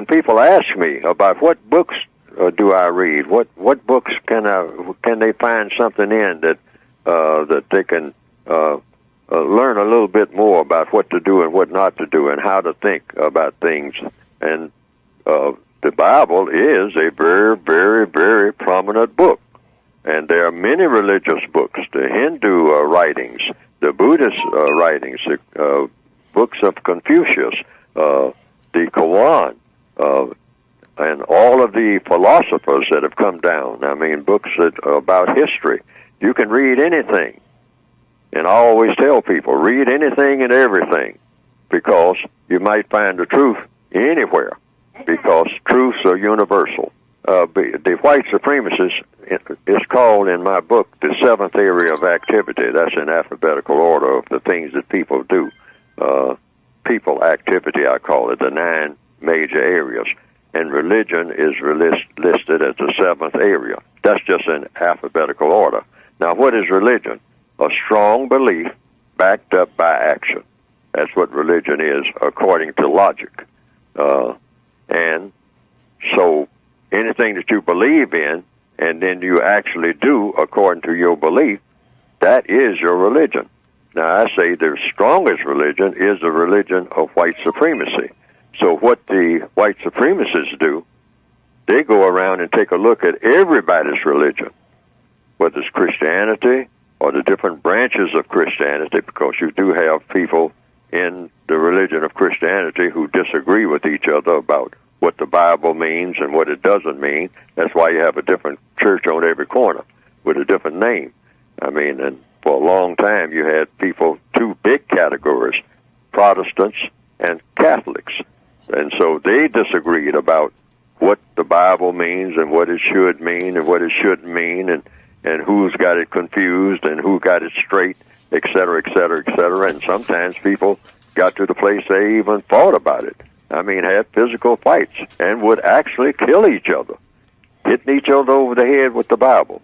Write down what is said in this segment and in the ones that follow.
when people ask me about what books do I read, what books can they find something in that they can learn a little bit more about what to do and what not to do and how to think about things. And the Bible is a very, very, very prominent book. And there are many religious books, the Hindu writings, the Buddhist writings, the books of Confucius, the Quran, and all of the philosophers that have come down. I mean, books about history. You can read anything. And I always tell people, read anything and everything, because you might find the truth anywhere, because truths are universal. The white supremacists is called in my book the seventh area of activity. That's in alphabetical order of the things that people do. People activity, I call it, the 9 major areas. And religion is listed as the 7th area. That's just in alphabetical order. Now, what is religion? A strong belief backed up by action. That's what religion is, according to logic. And so anything that you believe in and then you actually do according to your belief, that is your religion. Now, I say the strongest religion is the religion of white supremacy. So what the white supremacists do, they go around and take a look at everybody's religion, whether it's Christianity or the different branches of Christianity, because you do have people in the religion of Christianity who disagree with each other about what the Bible means and what it doesn't mean. That's why you have a different church on every corner with a different name. I mean, and for a long time you had people, 2 big categories, Protestants and Catholics. And so they disagreed about what the Bible means and what it should mean and what it shouldn't mean, and who's got it confused and who got it straight, et cetera, et cetera, et cetera. And sometimes people got to the place they even thought about it. I mean, had physical fights and would actually kill each other, hitting each other over the head with the Bible.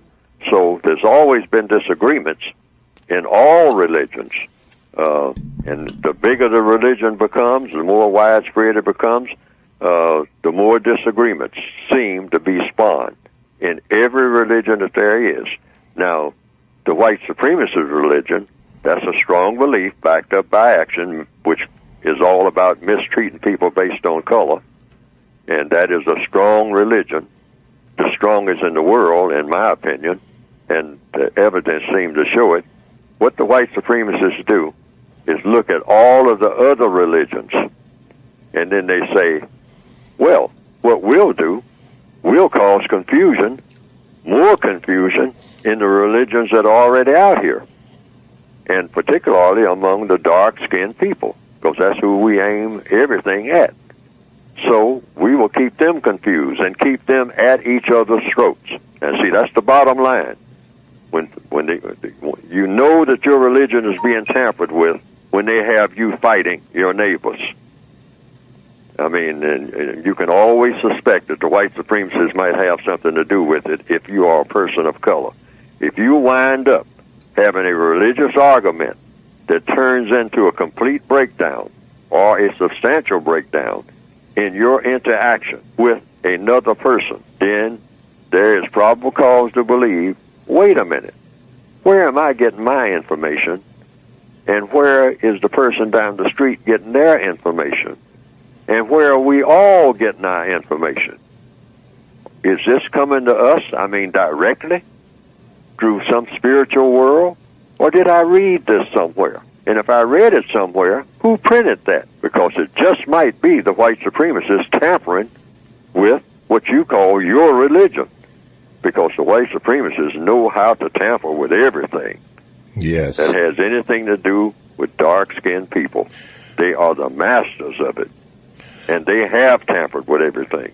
So there's always been disagreements in all religions. And the bigger the religion becomes, the more widespread it becomes, the more disagreements seem to be spawned in every religion that there is. Now, the white supremacist religion, that's a strong belief backed up by action, which is all about mistreating people based on color. And that is a strong religion, the strongest in the world, in my opinion, and the evidence seems to show it. What the white supremacists do is look at all of the other religions, and then they say, well, what we'll do, we'll cause confusion, more confusion, in the religions that are already out here, and particularly among the dark-skinned people, because that's who we aim everything at. So we will keep them confused and keep them at each other's throats. And see, that's the bottom line. When you know that your religion is being tampered with when they have you fighting your neighbors. I mean, and you can always suspect that the white supremacists might have something to do with it if you are a person of color. If you wind up having a religious argument that turns into a complete breakdown or a substantial breakdown in your interaction with another person, then there is probable cause to believe, wait a minute, where am I getting my information? And where is the person down the street getting their information? And where are we all getting our information? Is this coming to us, I mean, directly through some spiritual world? Or did I read this somewhere? And if I read it somewhere, who printed that? Because it just might be the white supremacists tampering with what you call your religion. Because the white supremacists know how to tamper with everything. Yes. That has anything to do with dark-skinned people. They are the masters of it. And they have tampered with everything.